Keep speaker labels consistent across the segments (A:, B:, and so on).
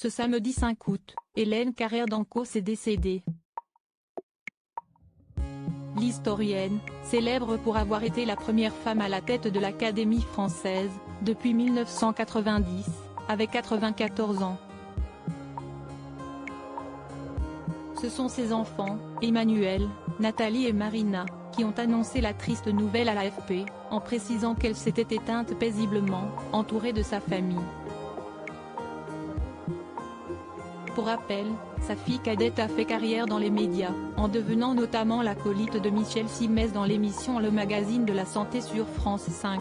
A: Ce samedi 5 août, Hélène Carrère d'Ancos est décédée. L'historienne, célèbre pour avoir été la première femme à la tête de l'Académie française, depuis 1990, avait 94 ans. Ce sont ses enfants, Emmanuel, Nathalie et Marina, qui ont annoncé la triste nouvelle à l'AFP, en précisant qu'elle s'était éteinte paisiblement, entourée de sa famille. Pour rappel, sa fille cadette a fait carrière dans les médias, en devenant notamment l'acolyte de Michel Simès dans l'émission Le Magazine de la Santé sur France 5.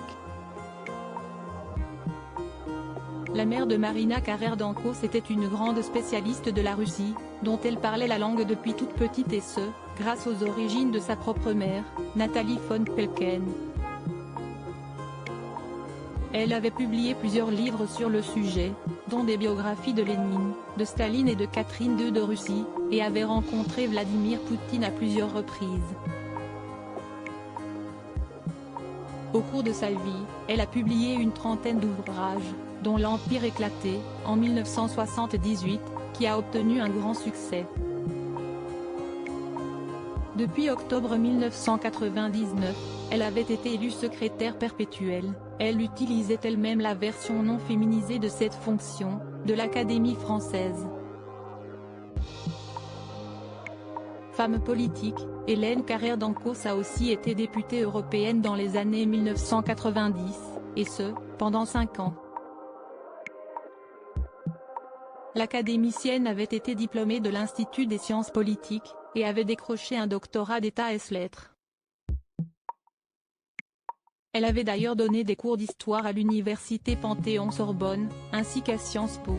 A: La mère de Marina Carrère d'Ancos était une grande spécialiste de la Russie, dont elle parlait la langue depuis toute petite et ce, grâce aux origines de sa propre mère, Nathalie von Pelken. Elle avait publié plusieurs livres sur le sujet, dont des biographies de Lénine, de Staline et de Catherine II de Russie, et avait rencontré Vladimir Poutine à plusieurs reprises. Au cours de sa vie, elle a publié une trentaine d'ouvrages, dont L'Empire éclaté, en 1978, qui a obtenu un grand succès. Depuis octobre 1999, elle avait été élue secrétaire perpétuelle. Elle utilisait elle-même la version non féminisée de cette fonction, de l'Académie française. Femme politique, Hélène Carrère d'Ancos a aussi été députée européenne dans les années 1990, et ce, pendant 5 ans. L'académicienne avait été diplômée de l'Institut des sciences politiques, et avait décroché un doctorat d'État ès-lettres. Elle avait d'ailleurs donné des cours d'histoire à l'université Panthéon-Sorbonne, ainsi qu'à Sciences Po.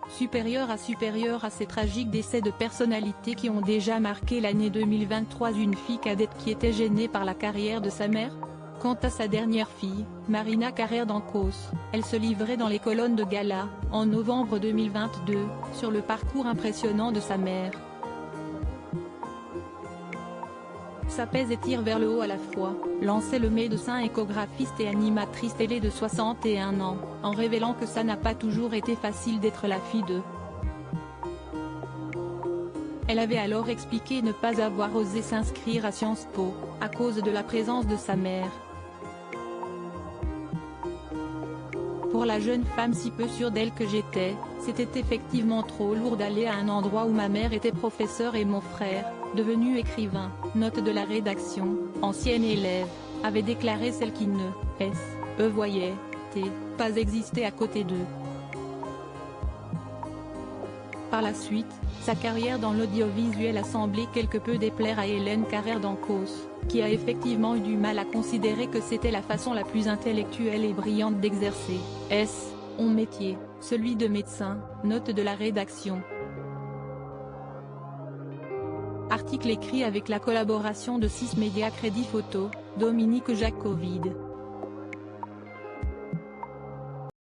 A: Supérieure à ces tragiques décès de personnalités qui ont déjà marqué l'année 2023, une fille cadette qui était gênée par la carrière de sa mère. Quant à sa dernière fille, Marina Carrère d'Ancos, elle se livrait dans les colonnes de Gala, en novembre 2022, sur le parcours impressionnant de sa mère. S'apaise et tire vers le haut à la fois, lançait le médecin échographiste et animatrice télé de 61 ans, en révélant que ça n'a pas toujours été facile d'être la fille d'eux. Elle avait alors expliqué ne pas avoir osé s'inscrire à Sciences Po, à cause de la présence de sa mère. Pour la jeune femme si peu sûre d'elle que j'étais, c'était effectivement trop lourd d'aller à un endroit où ma mère était professeure et mon frère, devenu écrivain, note de la rédaction, ancienne élève, avait déclaré celle qui ne voyait pas exister à côté d'eux. Par la suite, sa carrière dans l'audiovisuel a semblé quelque peu déplaire à Hélène Carrère d'Ancos, qui a effectivement eu du mal à considérer que c'était la façon la plus intellectuelle et brillante d'exercer son métier, celui de médecin, note de la rédaction. Article écrit avec la collaboration de 6 médias Crédit Photo, Dominique Jacovide.